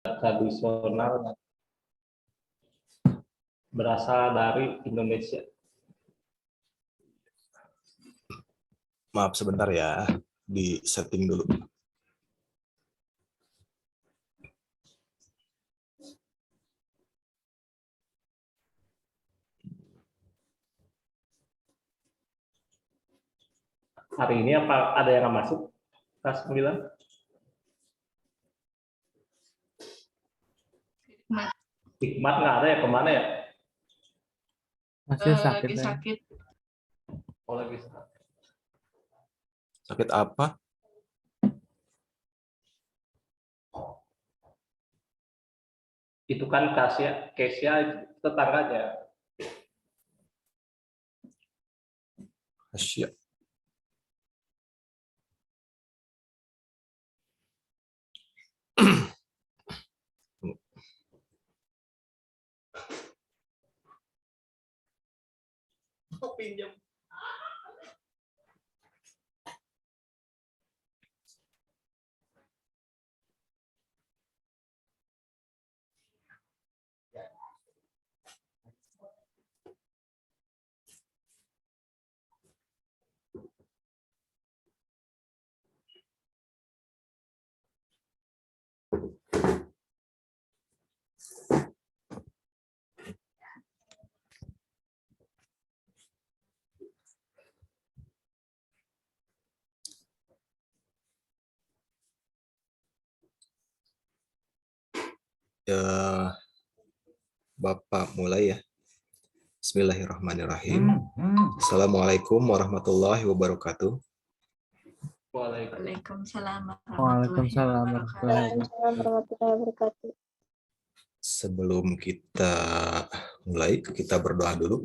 tradisional berasal dari Indonesia. Maaf sebentar ya, di setting dulu. Hari ini apa ada yang masuk kelas 9? Hikmat nggak ada ya, kemana ya? Masih sakit. Lagi sakit. Oh, lagi sakit. Sakit apa? Itu kan Kesia itu tetangganya. Asyik. Pinjam. Ya, Bapak mulai ya. Bismillahirrahmanirrahim. Assalamualaikum warahmatullahi wabarakatuh. Waalaikumsalam Waalaikumsalam warahmatullahi warahmatullahi wabarakatuh. Sebelum kita mulai, kita berdoa dulu.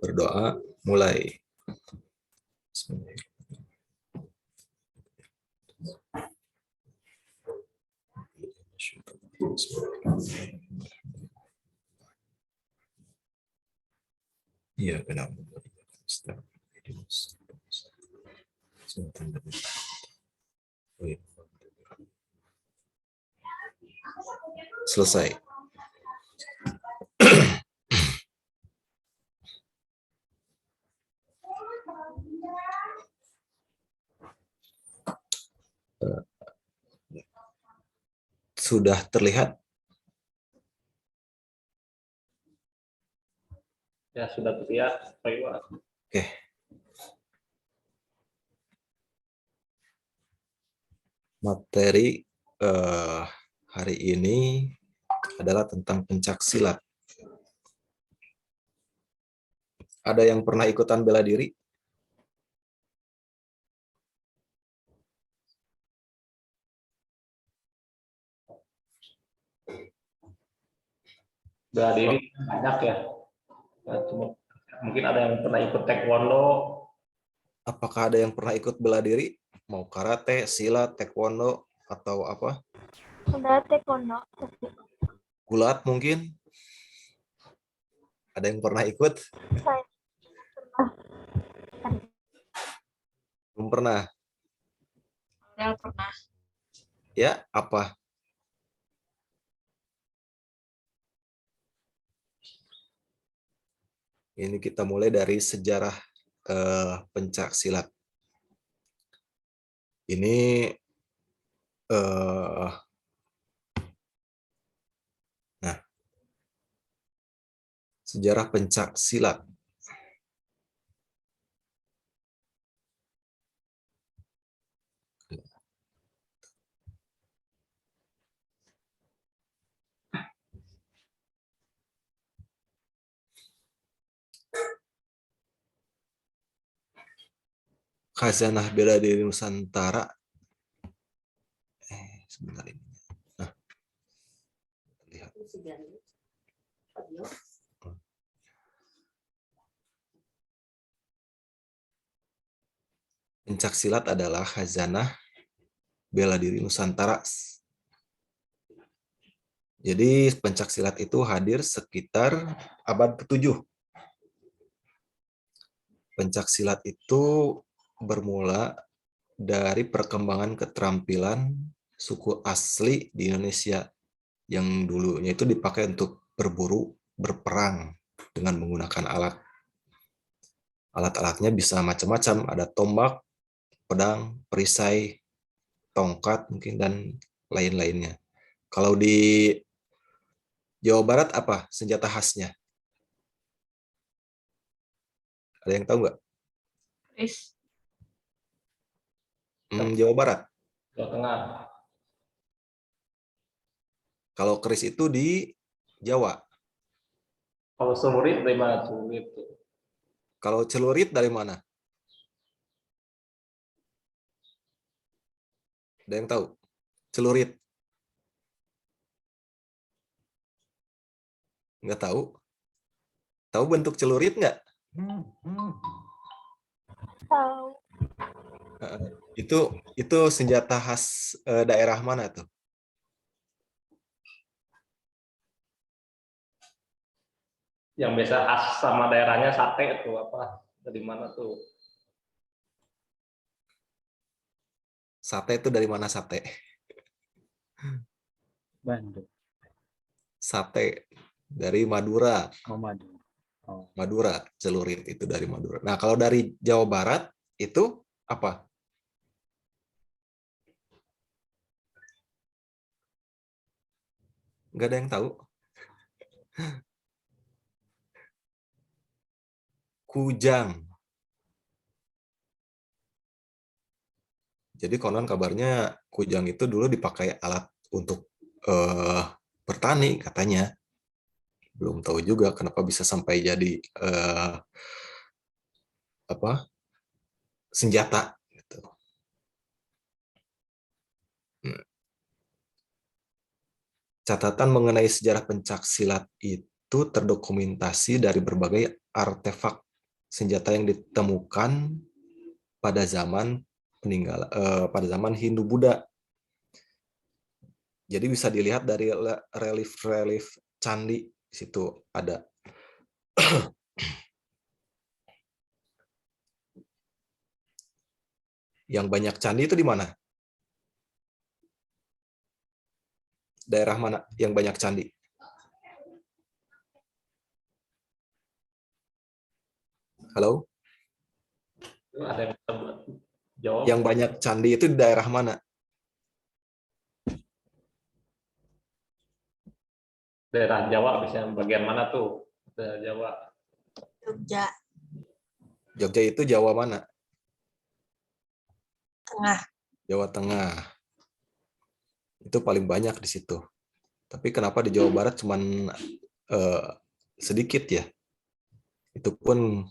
Berdoa, mulai. Iya, benar. Selesai. Sudah terlihat? Ya sudah terlihat. Oke. Materi hari ini adalah tentang pencak silat. Ada yang pernah ikutan bela diri? Bela diri banyak ya. Mungkin ada yang pernah ikut taekwondo. Apakah ada yang pernah ikut bela diri? Mau karate, silat, taekwondo, atau apa? Sudah taekwondo. Gulat mungkin? Ada yang pernah ikut? Saya pernah. Belum pernah? Ya, pernah. Ya, apa? Ini kita mulai dari sejarah pencak silat. Ini nah, sejarah pencak silat. Khazanah bela diri Nusantara. Sebentar ini. Nah, lihat. Pencak silat adalah khazanah bela diri Nusantara. Jadi pencak silat itu hadir sekitar abad ke-7. Pencak silat itu bermula dari perkembangan keterampilan suku asli di Indonesia yang dulunya itu dipakai untuk berburu, berperang dengan menggunakan alat. Alat-alatnya bisa macam-macam, ada tombak, pedang, perisai, tongkat mungkin dan lain-lainnya. Kalau di Jawa Barat apa senjata khasnya? Ada yang tahu nggak? Chris. Jawa Barat. Jawa Tengah. Kalau keris itu di Jawa. Kalau celurit dari mana celurit tuh? Kalau celurit dari mana? Ada yang tahu? Celurit? Nggak tahu? Tahu bentuk celurit nggak? Tahu. Itu senjata khas daerah mana tuh? Yang biasa khas sama daerahnya sate tuh apa? Dari mana tuh? Sate itu dari mana sate? Bandung. Sate dari Madura. Oh, Madura. Oh. Madura, celurit itu dari Madura. Nah, kalau dari Jawa Barat itu apa? Nggak ada yang tahu. Kujang. Jadi konon kabarnya kujang itu dulu dipakai alat untuk bertani katanya. Belum tahu juga kenapa bisa sampai jadi senjata. Gitu. Catatan mengenai sejarah pencak silat itu terdokumentasi dari berbagai artefak senjata yang ditemukan pada zaman pada zaman Hindu-Buddha. Jadi bisa dilihat dari relief-relief candi di situ ada. Yang banyak candi itu di mana? Daerah mana yang banyak candi? Halo? Ada yang bisa jawab? Yang banyak candi itu di daerah mana? Daerah Jawa biasanya bagian mana tuh? Daerah Jawa. Jogja. Jogja itu Jawa mana? Tengah. Jawa Tengah. Itu paling banyak di situ. Tapi kenapa di Jawa Barat cuman sedikit ya? Itu pun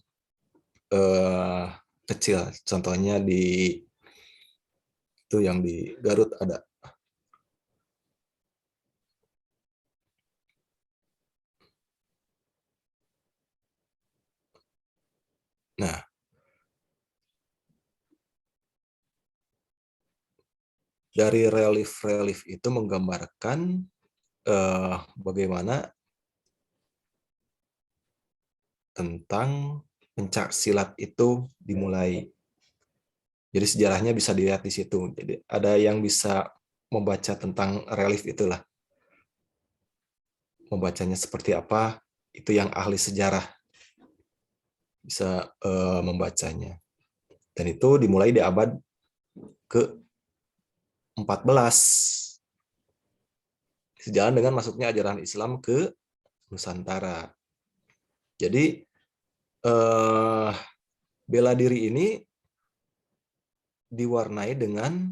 kecil. Contohnya di itu yang di Garut ada. Nah, dari relief-relief itu menggambarkan bagaimana tentang pencak silat itu dimulai. Jadi sejarahnya bisa dilihat di situ. Jadi ada yang bisa membaca tentang relief itulah. Membacanya seperti apa, itu yang ahli sejarah bisa membacanya. Dan itu dimulai di abad ke-14. Sejalan dengan masuknya ajaran Islam ke Nusantara. Jadi bela diri ini diwarnai dengan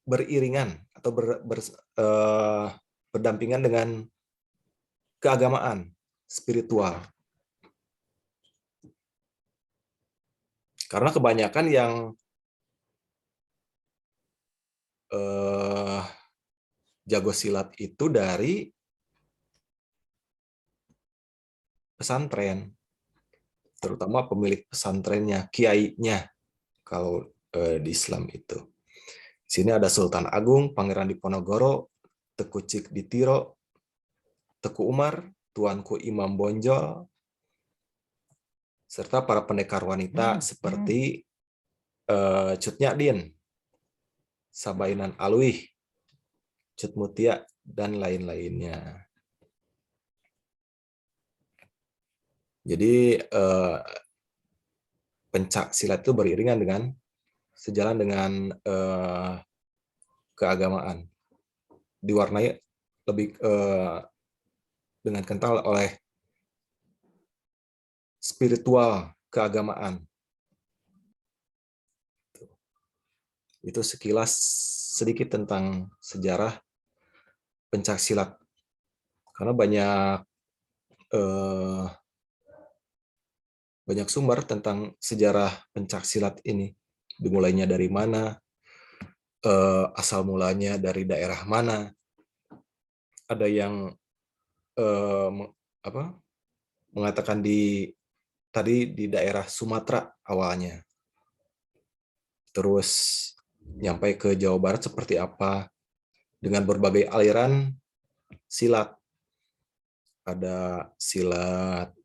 beriringan atau berdampingan dengan keagamaan spiritual. Karena kebanyakan yang jago silat itu dari pesantren, terutama pemilik pesantrennya, kiainya kalau di Islam itu. Di sini ada Sultan Agung, Pangeran Diponegoro, Teku Cik Ditiro, Teku Umar, Tuanku Imam Bonjol, serta para pendekar wanita seperti Cut Nyak Dien. Sabainan Alwi, Cut Mutia, dan lain-lainnya. Jadi pencak silat itu beriringan dengan sejalan dengan keagamaan, diwarnai lebih dengan kental oleh spiritual keagamaan. Itu sekilas sedikit tentang sejarah pencak silat. Karena banyak sumber tentang sejarah pencak silat ini. Dimulainya dari mana, asal mulanya dari daerah mana. Ada yang mengatakan tadi di daerah Sumatera awalnya. Terus nyampai ke Jawa Barat seperti apa dengan berbagai aliran silat. Ada silat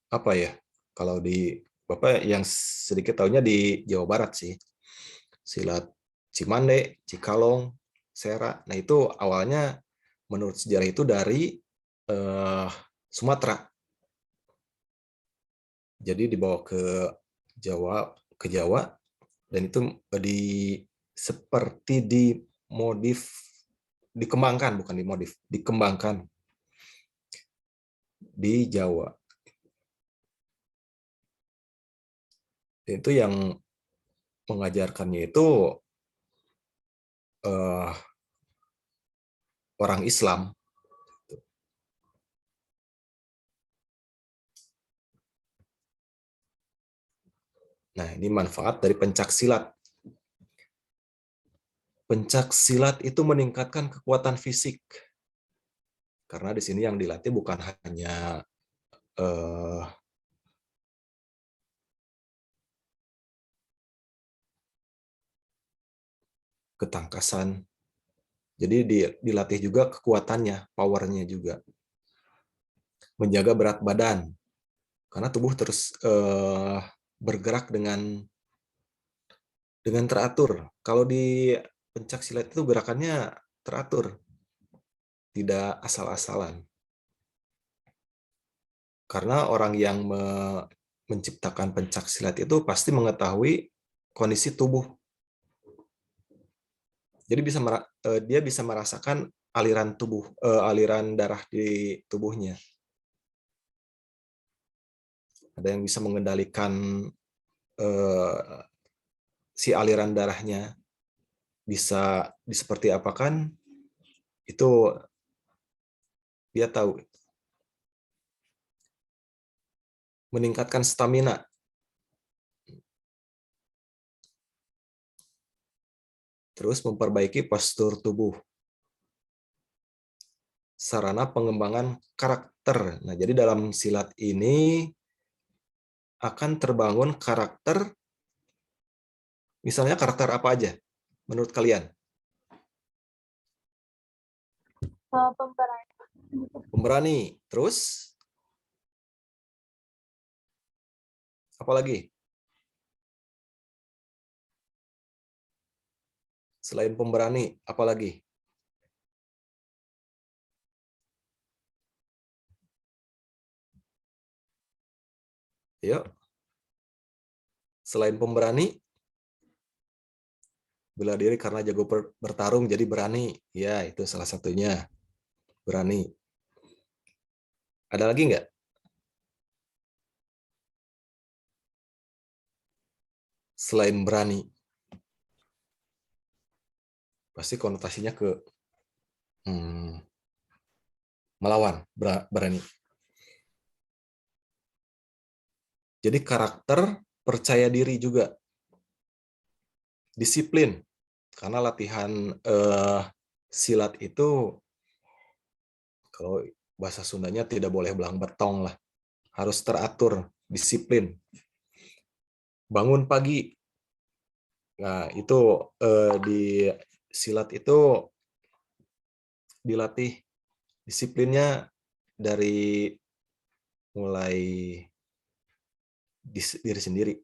apa ya? Kalau di Bapak yang sedikit tahunya di Jawa Barat sih. Silat Cimande, Cikalong, Sera. Nah, itu awalnya menurut sejarah itu dari Sumatera. Jadi dibawa ke Jawa dan itu seperti dikembangkan di Jawa. Dan itu yang mengajarkannya itu orang Islam. Nah, ini manfaat dari pencak silat. Pencak silat itu meningkatkan kekuatan fisik. Karena di sini yang dilatih bukan hanya ketangkasan. Jadi dilatih juga kekuatannya, powernya juga. Menjaga berat badan. Karena tubuh terus bergerak dengan teratur. Kalau di pencak silat itu gerakannya teratur, tidak asal-asalan. Karena orang yang menciptakan pencak silat itu pasti mengetahui kondisi tubuh. Jadi dia bisa merasakan aliran darah di tubuhnya. Ada yang bisa mengendalikan si aliran darahnya bisa seperti apa kan, itu dia tahu. Meningkatkan stamina. Terus memperbaiki postur tubuh. Sarana pengembangan karakter. Nah, jadi dalam silat ini akan terbangun karakter. Misalnya karakter apa aja menurut kalian? Pemberani. Pemberani. Terus? Apa lagi? Selain pemberani, apa lagi? Yuk. Selain pemberani, bela diri karena jago bertarung jadi berani. Ya, itu salah satunya. Berani. Ada lagi nggak? Selain berani. Pasti konotasinya ke melawan, berani. Jadi karakter, percaya diri juga. Disiplin. Karena latihan silat itu, kalau bahasa Sundanya tidak boleh belang betong lah. Harus teratur, disiplin. Bangun pagi. Nah, itu di silat itu dilatih disiplinnya dari mulai diri sendiri.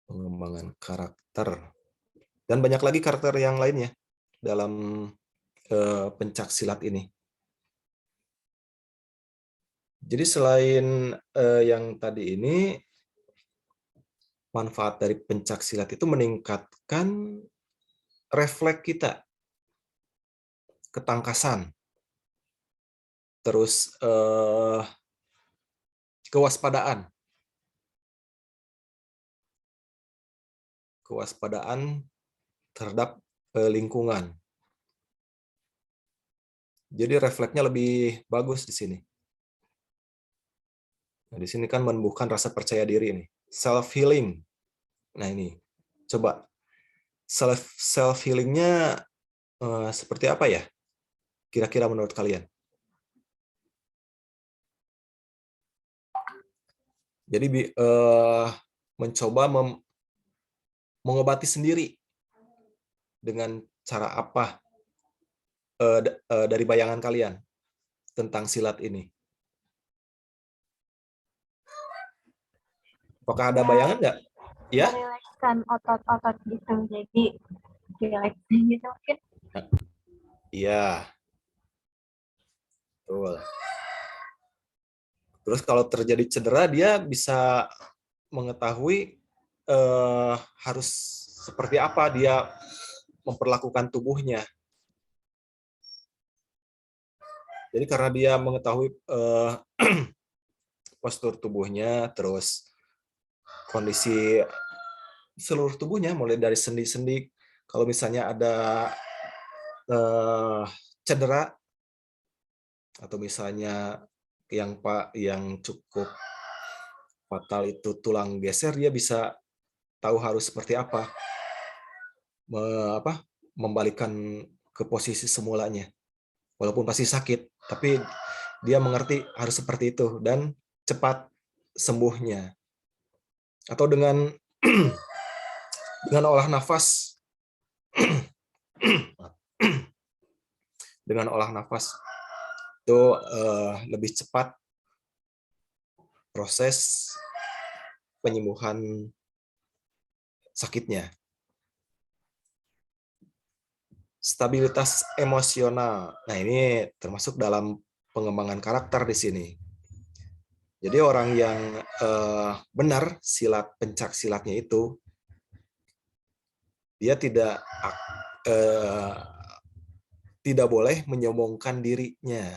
pengembangan karakter. Dan banyak lagi karakter yang lainnya dalam pencak silat ini. Jadi selain yang tadi ini, manfaat dari pencak silat itu meningkatkan refleks kita, ketangkasan, terus kewaspadaan terhadap lingkungan. Jadi refleksnya lebih bagus di sini. Nah, di sini kan menumbuhkan rasa percaya diri ini, self healing. Nah ini, coba self healingnya seperti apa ya? Kira-kira menurut kalian? Jadi mencoba mengobati sendiri dengan cara apa dari bayangan kalian tentang silat ini? Apakah ada bayangan nggak? Ya? Merilekskan otot-otot gitu, jadi rileks gitu mungkin. Iya. Betul. Terus kalau terjadi cedera, dia bisa mengetahui harus seperti apa dia memperlakukan tubuhnya. Jadi karena dia mengetahui postur tubuhnya, terus kondisi seluruh tubuhnya, mulai dari sendi-sendi, kalau misalnya ada cedera, atau misalnya yang cukup fatal itu tulang geser, dia bisa tahu harus seperti apa, membalikkan ke posisi semulanya. Walaupun pasti sakit, tapi dia mengerti harus seperti itu dan cepat sembuhnya. Atau dengan olah nafas, dengan olah nafas itu lebih cepat proses penyembuhan sakitnya. Stabilitas emosional. Nah, ini termasuk dalam pengembangan karakter di sini. Jadi orang yang benar pencak silatnya itu, dia tidak boleh menyombongkan dirinya.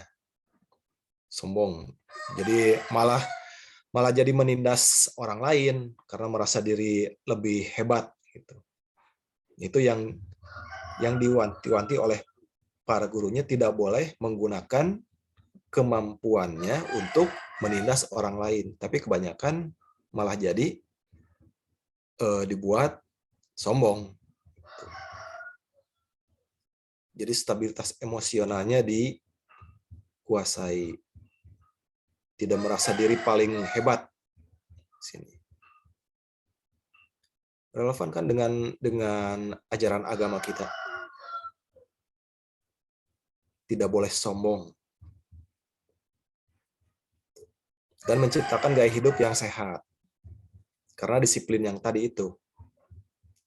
Sombong. Jadi malah jadi menindas orang lain karena merasa diri lebih hebat gitu. Itu yang diwanti-wanti oleh para gurunya, tidak boleh menggunakan kemampuannya untuk menindas orang lain, tapi kebanyakan malah jadi dibuat sombong. Jadi stabilitas emosionalnya dikuasai, tidak merasa diri paling hebat. Sini relevan kan dengan ajaran agama kita. Tidak boleh sombong. Dan menciptakan gaya hidup yang sehat. Karena disiplin yang tadi itu.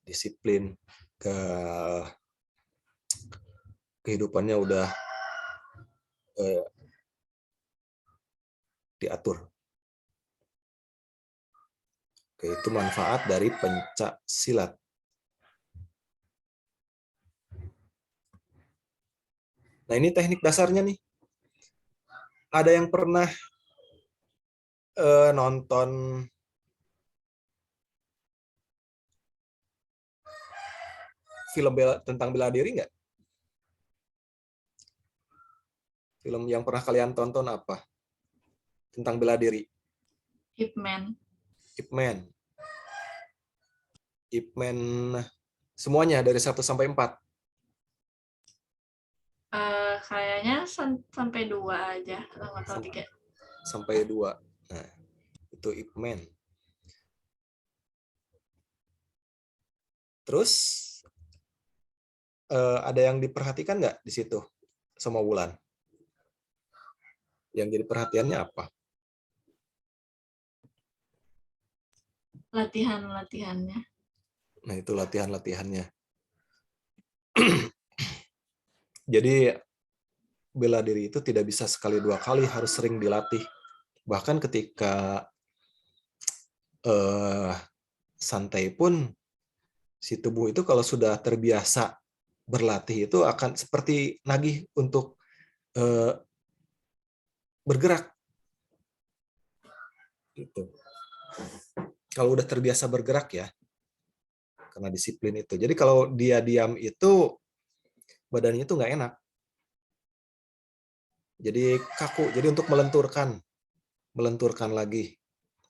Disiplin kehidupannya udah diatur. Oke, itu manfaat dari pencak silat. Nah, ini teknik dasarnya nih. Ada yang pernah nonton film tentang bela diri nggak? Film yang pernah kalian tonton apa? Tentang bela diri? Ip Man. Ip Man. Ip Man semuanya dari 1 sampai 4. Kayaknya sampai 2 aja, atau 3. Sampai 2. Nah, itu Ip Man. Terus ada yang diperhatikan nggak di situ sama Wulan? Yang jadi perhatiannya apa? Latihan-latihannya. Nah, itu latihan-latihannya. Jadi bela diri itu tidak bisa sekali dua kali, harus sering dilatih. Bahkan ketika santai pun, si tubuh itu kalau sudah terbiasa berlatih itu akan seperti nagih untuk bergerak. Gitu. Kalau udah terbiasa bergerak ya, karena disiplin itu. Jadi kalau dia diam itu badannya itu nggak enak. Jadi kaku. Jadi untuk melenturkan lagi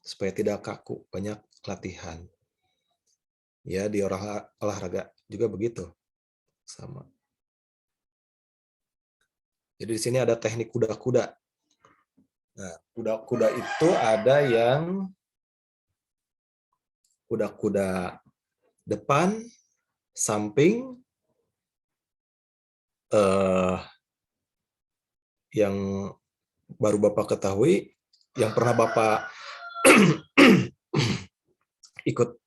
supaya tidak kaku, banyak latihan. Ya, di olahraga juga begitu. Sama. Jadi di sini ada teknik kuda-kuda. Nah, kuda-kuda itu ada yang kuda-kuda depan, samping, yang baru Bapak ketahui, yang pernah Bapak ikut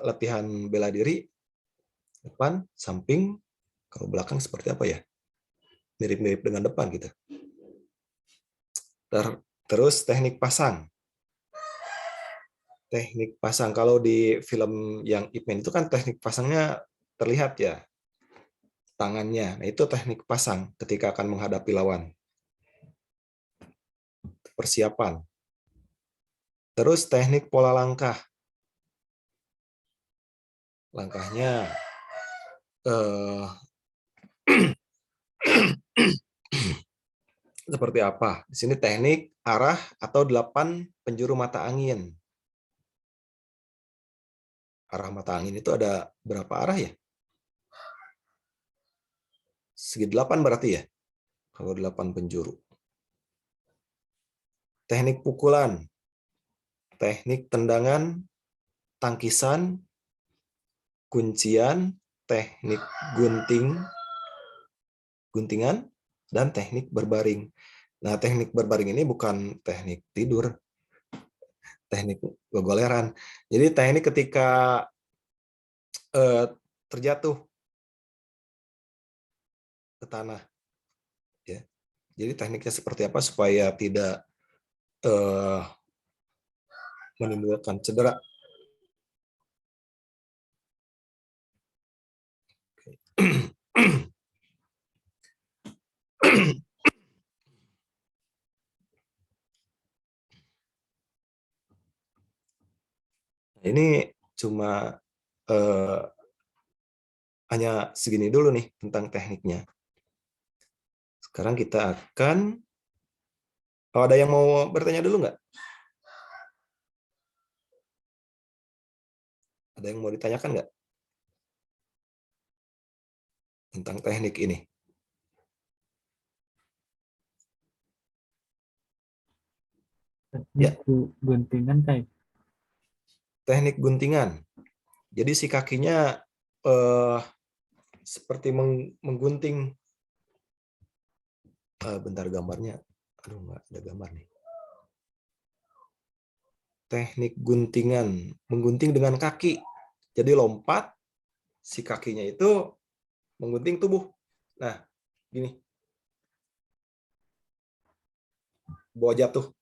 latihan bela diri, depan, samping, kalau belakang seperti apa ya? Mirip-mirip dengan depan gitu. Terus teknik pasang. Teknik pasang, kalau di film yang Ip Man itu kan teknik pasangnya terlihat ya, tangannya. Nah, itu teknik pasang ketika akan menghadapi lawan. Persiapan. Terus teknik pola langkah. Langkahnya seperti apa? Di sini teknik arah atau 8 penjuru mata angin. Arah mata angin itu ada berapa arah ya? Segi 8 berarti ya? Kalau 8 penjuru. Teknik pukulan. Teknik tendangan, tangkisan, kuncian, teknik guntingan, dan teknik berbaring. Nah, teknik berbaring ini bukan teknik tidur, teknik gogoleran. Jadi teknik ketika terjatuh ke tanah. Ya. Jadi tekniknya seperti apa supaya tidak menimbulkan cedera. Ini cuma hanya segini dulu nih tentang tekniknya. Sekarang kita akan, ada yang mau bertanya dulu nggak? Ada yang mau ditanyakan nggak tentang teknik ini? Ya. Guntingan kayak Teknik guntingan. Jadi si kakinya seperti menggunting. Bentar gambarnya. Aduh, nggak ada gambar nih. Teknik guntingan. Menggunting dengan kaki. Jadi lompat, si kakinya itu menggunting tubuh. Nah, gini. Bawa jatuh.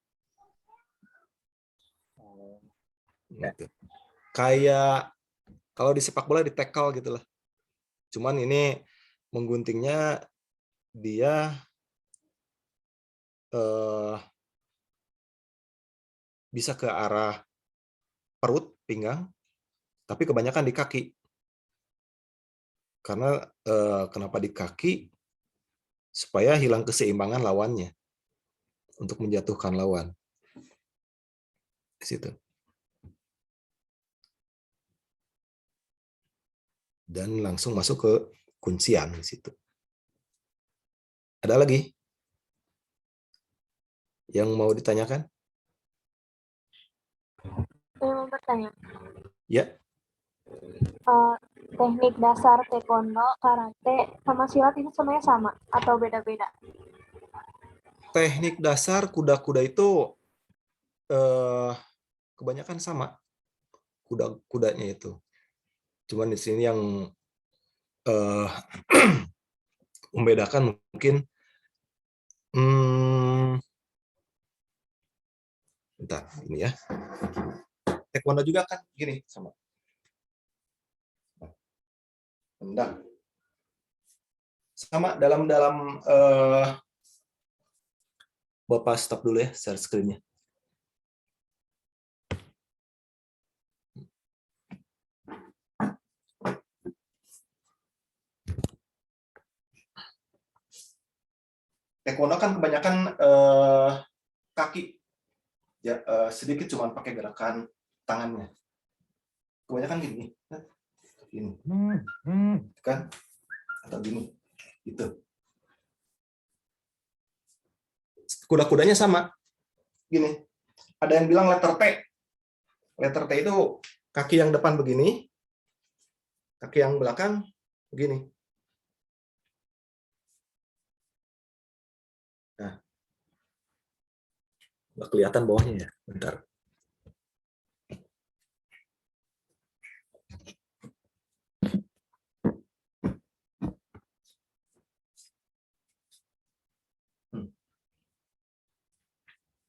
Gitu. Kayak kalau di sepak bola di tackle gitu lah. Cuman ini mengguntingnya dia bisa ke arah perut, pinggang, tapi kebanyakan di kaki. Karena kenapa di kaki? Supaya hilang keseimbangan lawannya untuk menjatuhkan lawan. Di situ. Dan langsung masuk ke kuncian di situ. Ada lagi yang mau ditanyakan? Saya mau bertanya. Ya. Teknik dasar taekwondo, karate, sama silat itu semuanya sama atau beda-beda? Teknik dasar kuda-kuda itu kebanyakan sama. Kudanya itu. Cuman di sini yang eh, membedakan mungkin bentar ini ya. Taekwondo juga kan gini sama. Tendang. Sama dalam Bapak stop dulu ya share screen-nya. Taekwondo kan kebanyakan kaki, ya sedikit cuma pakai gerakan tangannya. Kebanyakan gini, kan? Atau gini, gitu. Kuda-kudanya sama, gini. Ada yang bilang letter T. Letter T itu kaki yang depan begini, kaki yang belakang begini. Nah, nggak kelihatan bawahnya ya, bentar.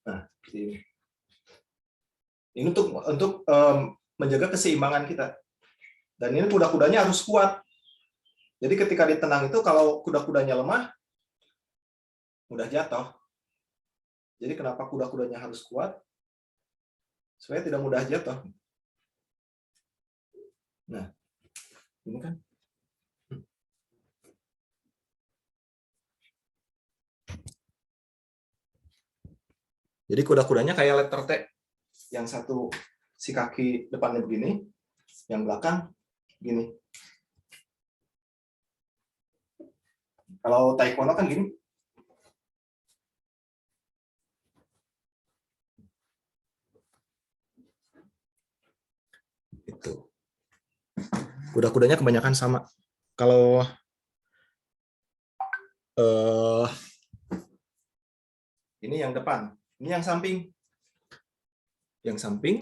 Nah, ini untuk menjaga keseimbangan kita. Dan ini kuda-kudanya harus kuat. Jadi ketika ditendang itu kalau kuda-kudanya lemah, mudah jatuh. Jadi kenapa kuda-kudanya harus kuat? Supaya tidak mudah jatuh. Nah, ini kan. Jadi kuda-kudanya kayak letter T. Yang satu si kaki depannya begini, yang belakang gini. Kalau taekwondo kan gini. Itu. Kuda-kudanya kebanyakan sama. Kalau ini yang depan, ini yang samping. Yang samping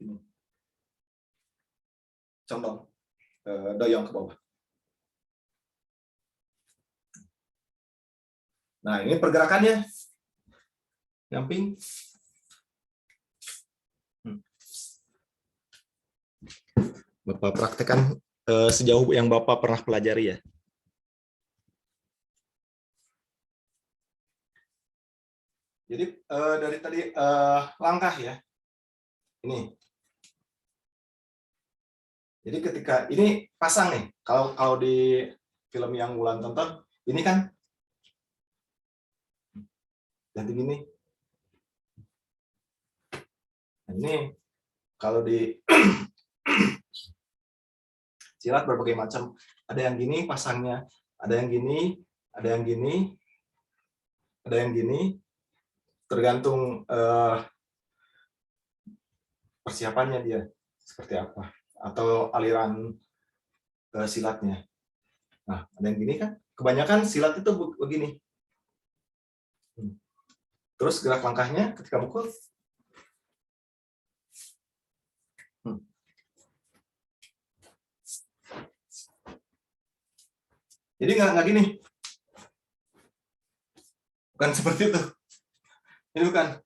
ini. Condong, doyong ke bawah. Nah, ini pergerakannya. Samping. Bapak praktekkan sejauh yang Bapak pernah pelajari ya. Jadi dari tadi langkah ya. Ini. Jadi ketika ini pasang nih. Kalau di film yang Wulan tonton, ini kan ganti gini. Nah, ini kalau di silat berbagai macam, ada yang gini pasangnya, ada yang gini, ada yang gini, ada yang gini, tergantung persiapannya dia seperti apa atau aliran silatnya. Nah, ada yang gini kan, kebanyakan silat itu begini. Terus gerak langkahnya ketika mukul. Jadi nggak gini. Bukan seperti itu. Ini bukan.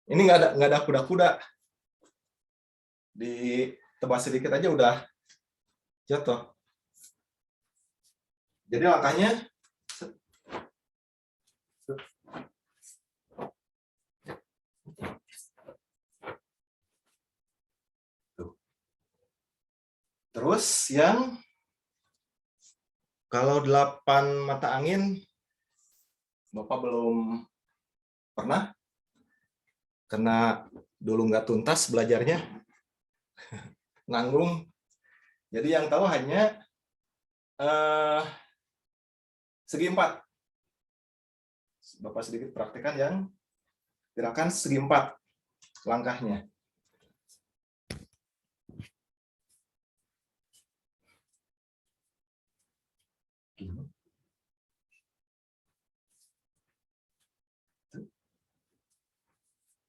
Ini nggak ada kuda-kuda. Ditebas sedikit aja udah jatuh. Jadi langkahnya terus yang kalau 8 mata angin Bapak belum pernah karena dulu nggak tuntas belajarnya nanggung. Jadi yang tahu hanya segi 4. Bapak sedikit praktekkan yang gerakan segi 4 langkahnya.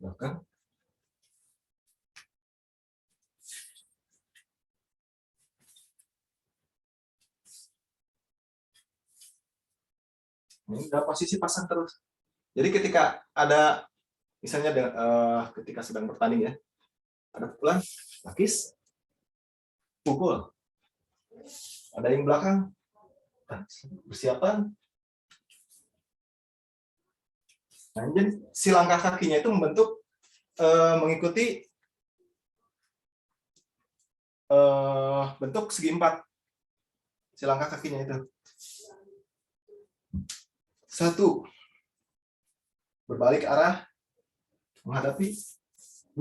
Belakang. Ini dalam posisi pasang terus. Jadi ketika ada misalnya ketika sedang bertanding ya, ada pukulan, takis, pukul. Ada yang belakang, persiapan. Nah, jadi si langkah kakinya itu membentuk mengikuti bentuk segi empat. Si langkah kakinya itu. 1, berbalik arah menghadapi. 2,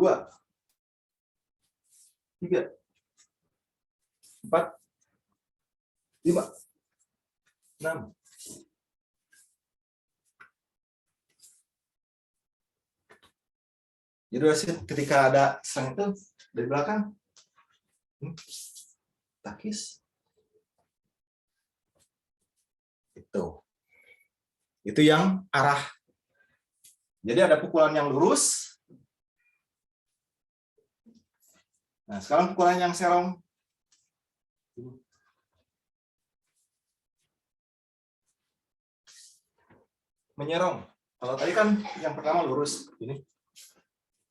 3, 4, 5, 6. Jadi ketika ada serang itu dari belakang, takis, itu yang arah. Jadi ada pukulan yang lurus. Nah, sekarang pukulan yang serong. Menyerong. Kalau tadi kan yang pertama lurus ini.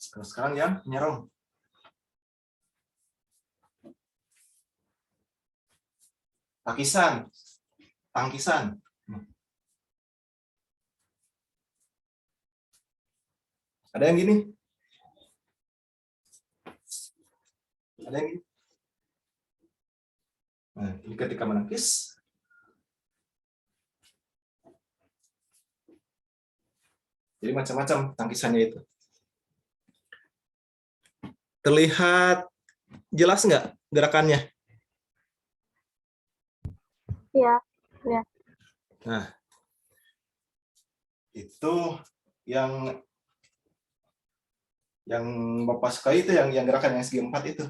Sekarang yang menyerong. Takisan, tangkisan. Ada yang gini. Ada yang gini. Nah, ini ketika menangkis. Jadi macam-macam tangkisannya itu. Terlihat jelas nggak gerakannya? Iya. Nah, itu yang Bapak suka itu yang gerakan yang segi empat itu.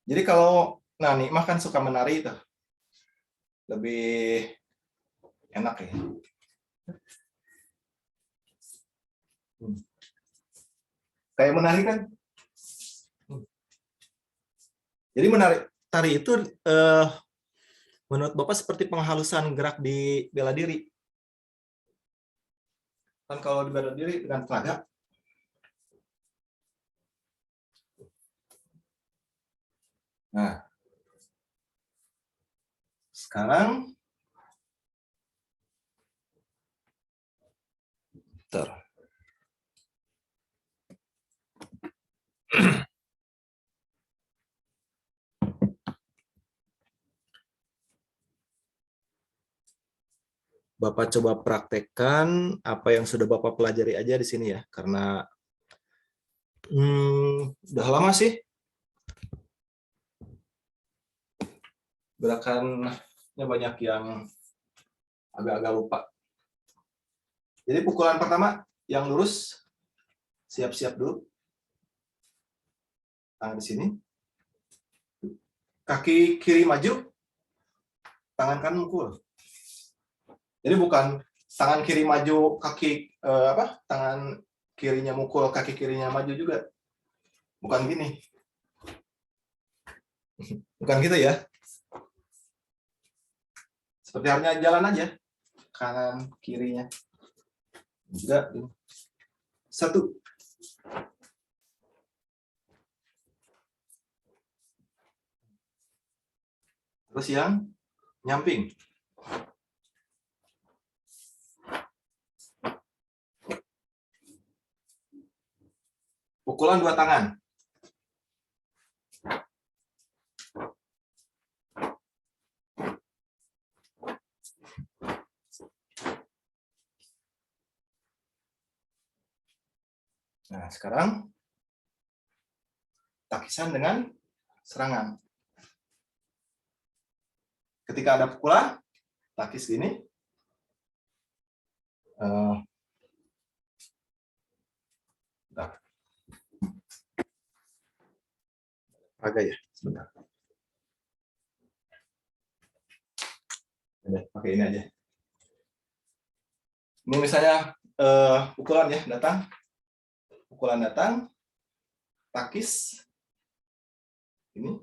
Jadi kalau Nikmah kan suka menari itu. Lebih enak ya. Kayak menari kan? Jadi tari itu menurut Bapak seperti penghalusan gerak di bela diri. Kan kalau di bela diri dengan tenaga. Nah, sekarang Bapak coba praktekkan apa yang sudah Bapak pelajari aja di sini ya, karena udah lama sih gerakannya banyak yang agak-agak lupa. Jadi pukulan pertama yang lurus, siap-siap dulu. Tangan di sini. Kaki kiri maju, tangan kanan mukul. Jadi bukan tangan kiri maju, tangan kirinya mukul, kaki kirinya maju juga. Bukan gini. Bukan gitu ya. Seperti halnya jalan aja. Kanan kirinya. Juga. 1. Terus yang nyamping. Pukulan 2 tangan. Nah, sekarang takisan dengan serangan. Ketika ada pukulan, takis gini. Agak ya, sebentar. Pakai ini aja. Ini misalnya pukulan ya, datang. Pukulan datang, takis. Ini.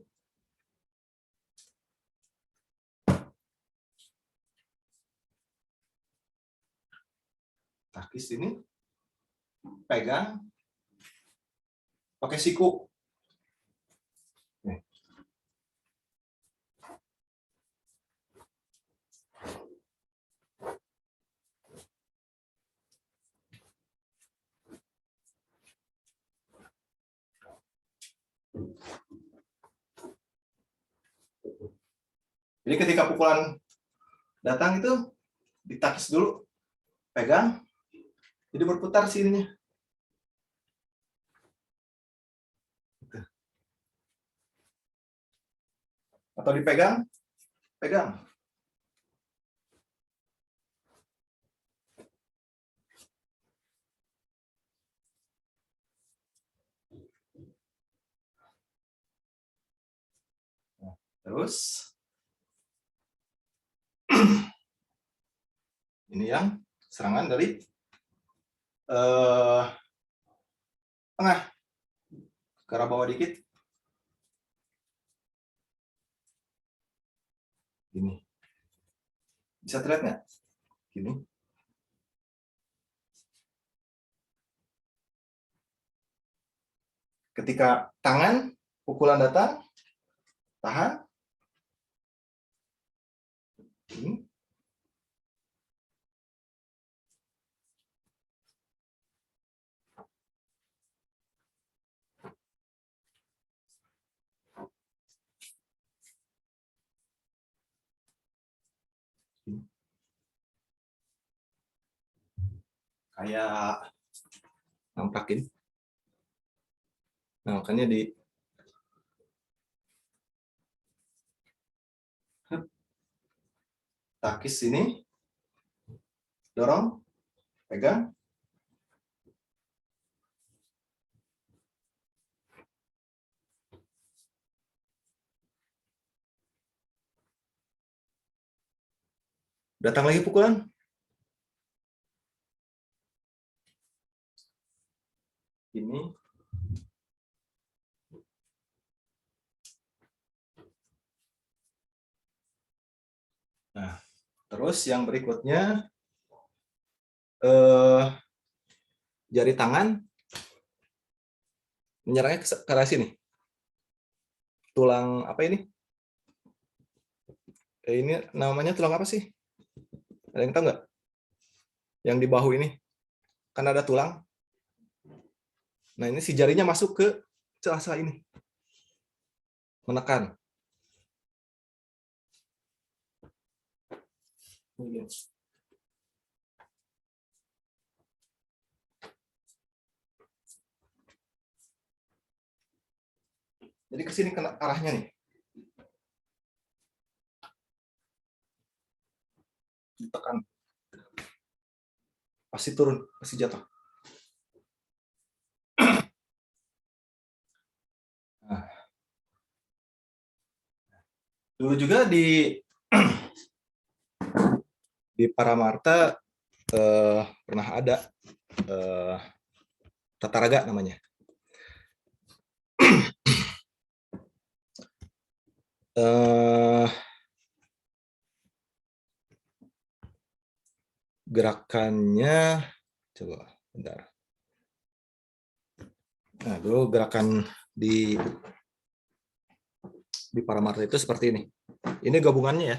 Takis ini pegang pakai siku. Nih. Jadi ketika pukulan datang itu ditakis dulu, pegang, jadi berputar sininya. Atau dipegang, pegang. Nah, terus ini yang serangan dari tengah ke arah bawah dikit. Gini. Bisa terlihat nggak? Gini. Ketika tangan, pukulan datang, tahan. Ini. Kayak nampakin. Nah, makanya di takis sini, dorong, pegang. Datang lagi pukulan. Ini. Nah, terus yang berikutnya jari tangan menyerangnya ke arah sini. Tulang apa ini? Ini namanya tulang apa sih? Ada yang tahu nggak? Yang di bahu ini kan ada tulang. Nah, ini si jarinya masuk ke celah-celah ini, menekan. Jadi ke sini kena arahnya nih. Ditekan. Pasti turun, pasti jatuh. Nah. Dulu juga di Paramarta pernah ada tata raga namanya. Gerakannya coba bentar. Nah, dulu gerakan di Paramarta itu seperti ini. Ini gabungannya ya.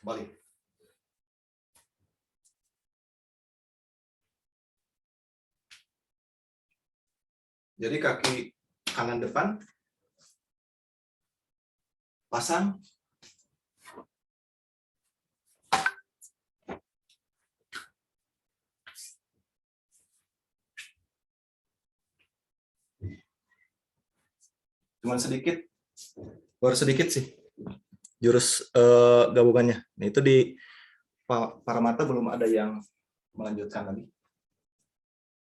Balik. Jadi kaki kanan depan pasang, cuman sedikit, baru sedikit sih jurus gabungannya. Nah, itu di Paramarta belum ada yang melanjutkan lagi.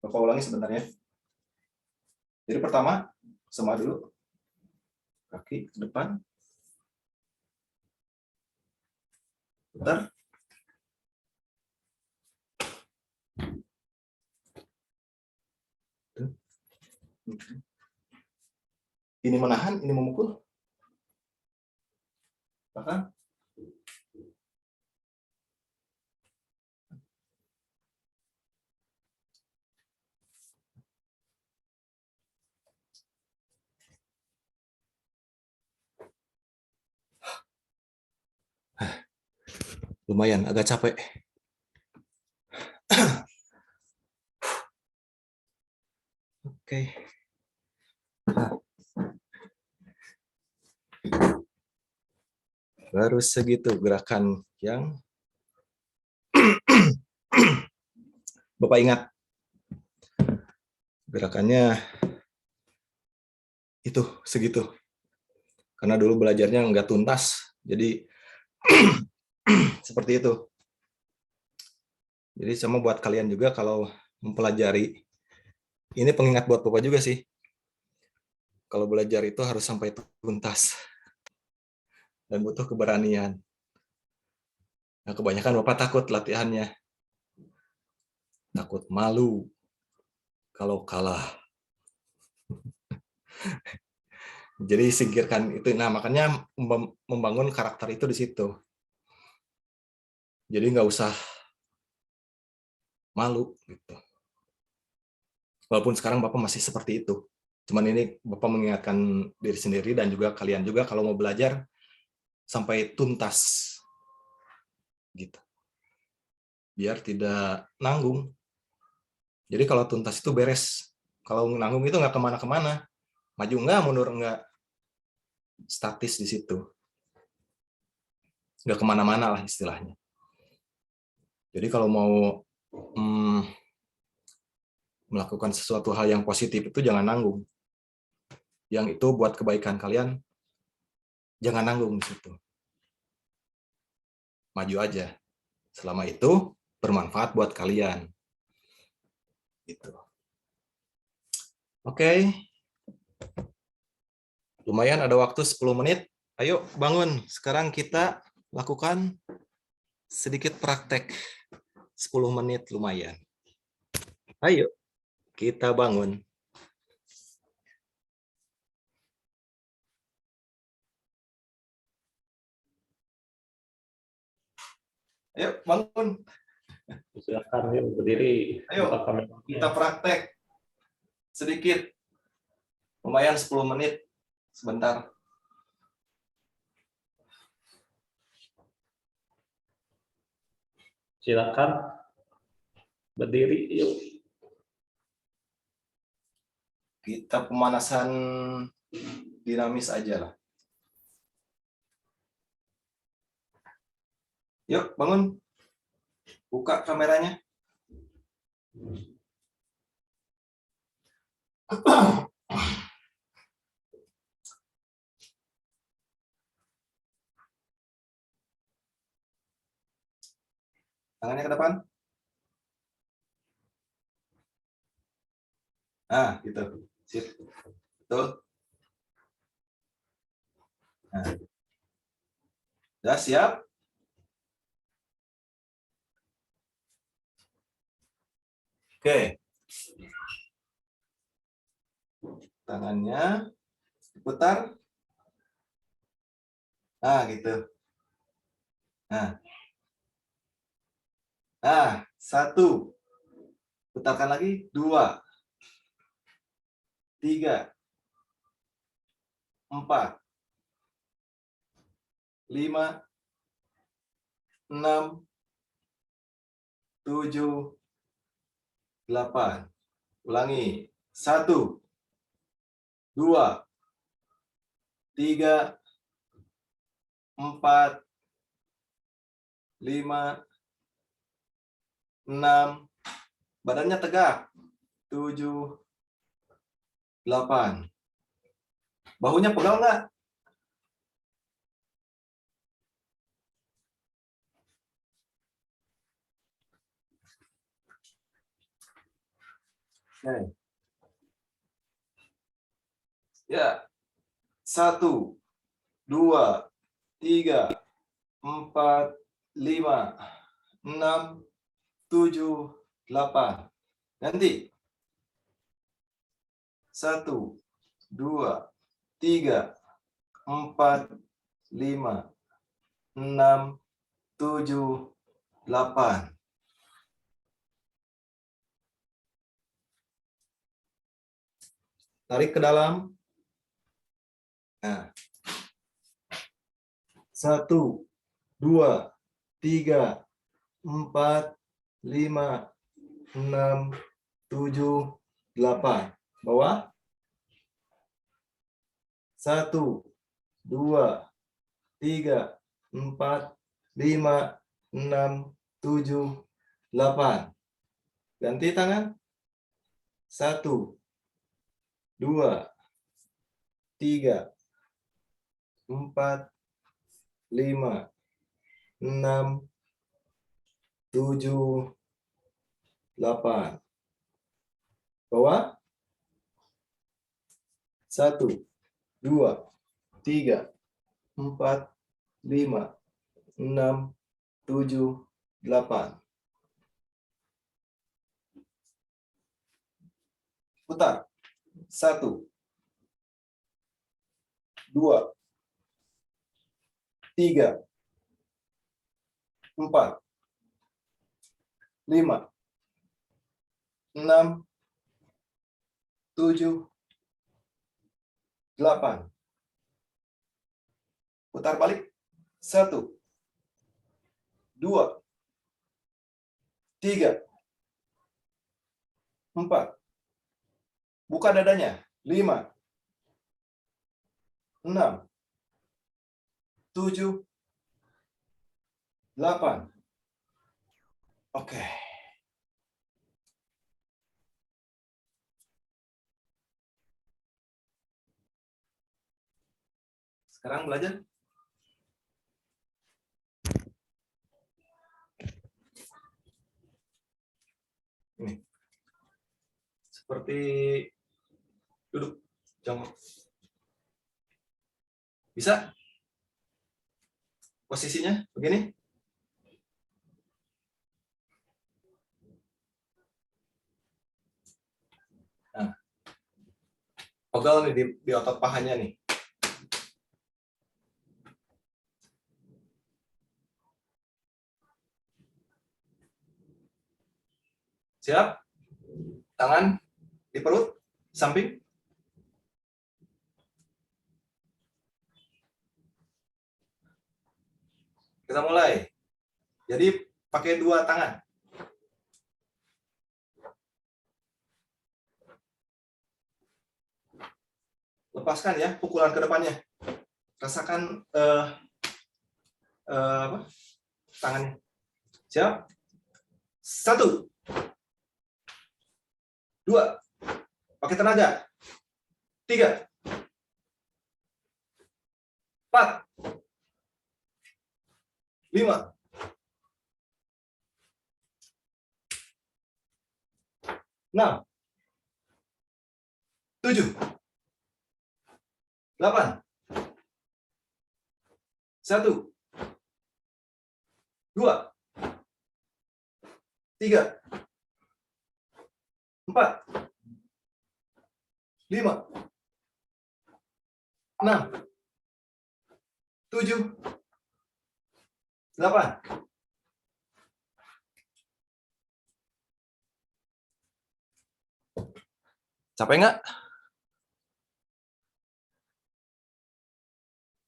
Bapak ulangi sebentar ya. Jadi pertama, sama dulu. Kaki ke depan. Putar. Ini menahan, ini memukul. Bahkan lumayan agak capek. Oke. Baru segitu gerakan yang Bapak ingat. Gerakannya itu segitu. Karena dulu belajarnya nggak tuntas, jadi seperti itu. Jadi sama buat kalian juga kalau mempelajari, ini pengingat buat Bapak juga sih. Kalau belajar itu harus sampai tuntas dan butuh keberanian. Nah, kebanyakan Bapak takut latihannya. Takut malu kalau kalah. Jadi singkirkan itu. Nah, makanya membangun karakter itu di situ. Jadi nggak usah malu gitu. Walaupun sekarang Bapak masih seperti itu. Cuman ini Bapak mengingatkan diri sendiri dan juga kalian juga kalau mau belajar sampai tuntas. Gitu. Biar tidak nanggung. Jadi kalau tuntas itu beres. Kalau nanggung itu nggak kemana-kemana. Maju nggak, mundur nggak. Statis di situ. Nggak kemana-mana lah istilahnya. Jadi kalau mau melakukan sesuatu hal yang positif itu jangan nanggung. Yang itu buat kebaikan kalian, jangan nanggung di situ. Maju aja. Selama itu bermanfaat buat kalian. Gitu. Oke. Lumayan ada waktu 10 menit. Ayo bangun. Sekarang kita lakukan sedikit praktek. 10 menit lumayan. Ayo kita bangun. Ayo bangun. Silakan yuk berdiri. Ayo, buka kamera. kita praktek sedikit. Lumayan 10 menit. Sebentar. Silakan berdiri yuk. Kita pemanasan dinamis aja lah. Yuk, bangun. Buka kameranya. Tangannya ke depan. Nah, gitu. Sip. Betul. Nah. Sudah siap? Oke. Tangannya diputar. Nah, gitu. Nah. Nah, 1. Putarkan lagi, 2. 3. 4. 5. 6. 7. 8. Ulangi. 1. 2. 3. 4. 5. 6. Badannya tegak. 7. 8. Bahunya pegal nggak? Oke. Ya. 1, 2, 3, 4, 5, 6, 7, 8. Ganti. 1, 2, 3, 4, 5, 6, 7, 8. Tarik ke dalam. Nah. 1, 2, 3, 4, 5, 6, 7, 8. Bawah. 1, 2, 3, 4, 5, 6, 7, 8. Ganti tangan. 1, 2, 3, 4, 5, 6, 7, 8. Bawah. 1, 2, 3, 4, 5, 6, 7, 8. Putar. 1, 2, 3, 4, 5, 6, 7, 8. Putar balik. 1, 2, 3, 4. Buka dadanya. 5, 6, 7, 8. Oke. Sekarang belajar. Ini. Seperti duduk jongkok. Bisa? Posisinya begini. Nah. Pegal nih di otot pahanya nih. Siap? Tangan di perut, samping. Kita mulai. Jadi pakai 2 tangan. Lepaskan ya pukulan ke depannya. Rasakan apa? Tangannya. Siap? 1, 2, pakai tenaga. 3, 4, 5, 6, 7, 8, 1, 2, 3, 4, 5, 6, 7, 8. Capek nggak?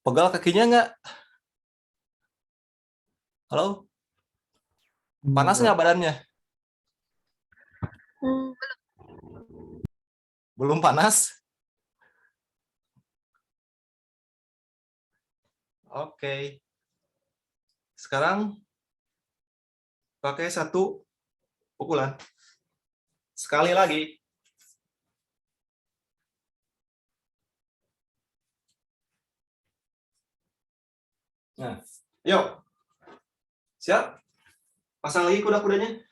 Pegal kakinya nggak? Halo? Panas nggak badannya? Belum panas? Oke. Sekarang pakai 1 pukulan. Sekali lagi. Nah, yuk. Siap? Pasang lagi kuda-kudanya.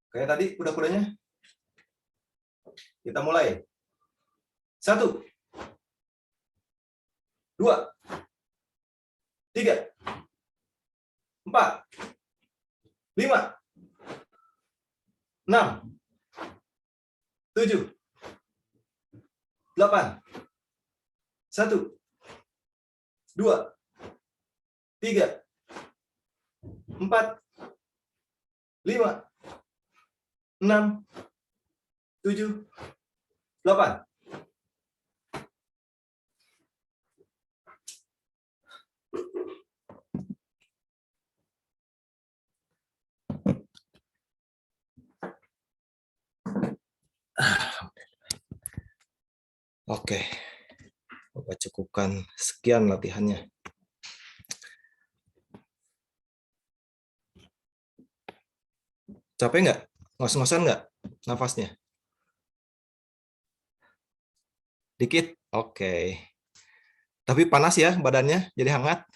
Kayak tadi kuda-kudanya. Kita mulai. 1, 2, 3, 4, 5, 6, 7, 8, 1, 2, 3, 4, 5, 6, 7, 8. Oke, Bapak cukupkan sekian latihannya. Capek nggak? Ngos-ngosan nggak nafasnya? Dikit? Oke. Tapi panas ya badannya, jadi hangat.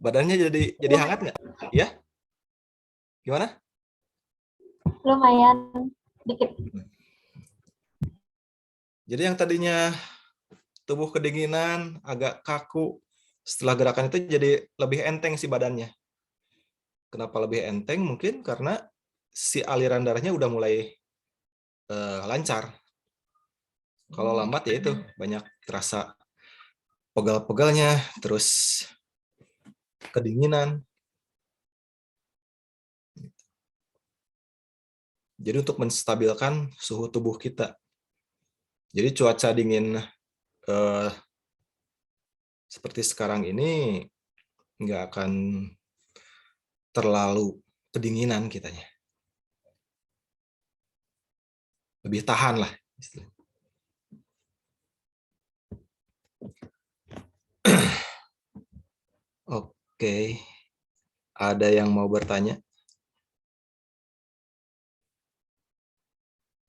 Badannya jadi hangat nggak? Ya? Gimana? Lumayan dikit. Jadi yang tadinya tubuh kedinginan, agak kaku, setelah gerakan itu jadi lebih enteng si badannya. Kenapa lebih enteng? Mungkin karena si aliran darahnya udah mulai lancar. Kalau lambat ya itu banyak terasa pegal-pegalnya, terus kedinginan. Jadi untuk menstabilkan suhu tubuh kita. Jadi cuaca dingin seperti sekarang ini nggak akan terlalu kedinginan kitanya. Lebih tahan lah. Oke, ada yang mau bertanya?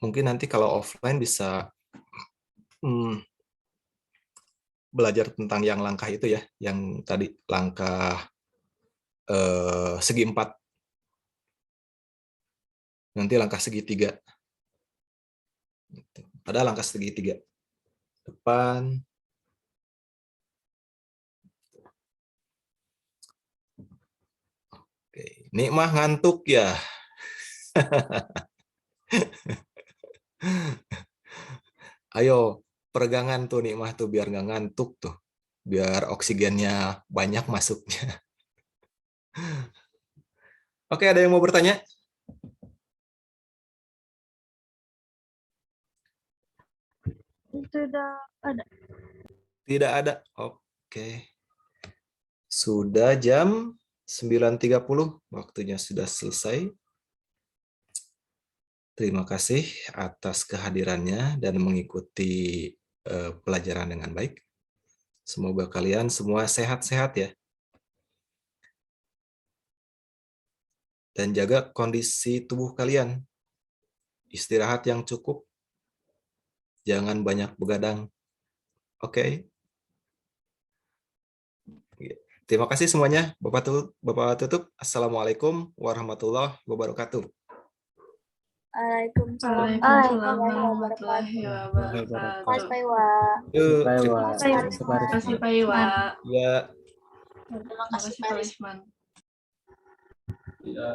Mungkin nanti kalau offline bisa belajar tentang yang langkah itu ya, yang tadi langkah segi 4. Nanti langkah segitiga. Ada langkah segitiga. Depan. Oke, ini mah ngantuk ya. Ayo, peregangan tuh nikmah tuh biar nggak ngantuk tuh. Biar oksigennya banyak masuknya. Oke, ada yang mau bertanya? Sudah ada. Tidak ada. Oke. Sudah jam 9.30, waktunya sudah selesai. Terima kasih atas kehadirannya dan mengikuti pelajaran dengan baik. Semoga kalian semua sehat-sehat ya. Dan jaga kondisi tubuh kalian. Istirahat yang cukup. Jangan banyak begadang. Oke. Terima kasih semuanya. Bapak tutup. Assalamualaikum warahmatullahi wabarakatuh. Waalaikumsalam. Waalaikumsalam warahmatullahi wabarakatuh. Mas Paiwa. Yuk, Bye, terima Wak. kasih. Terima kasih Pak Iwa. Ya. Terima Terima kasih kasih Pak Pak Risman. Risman. Ya.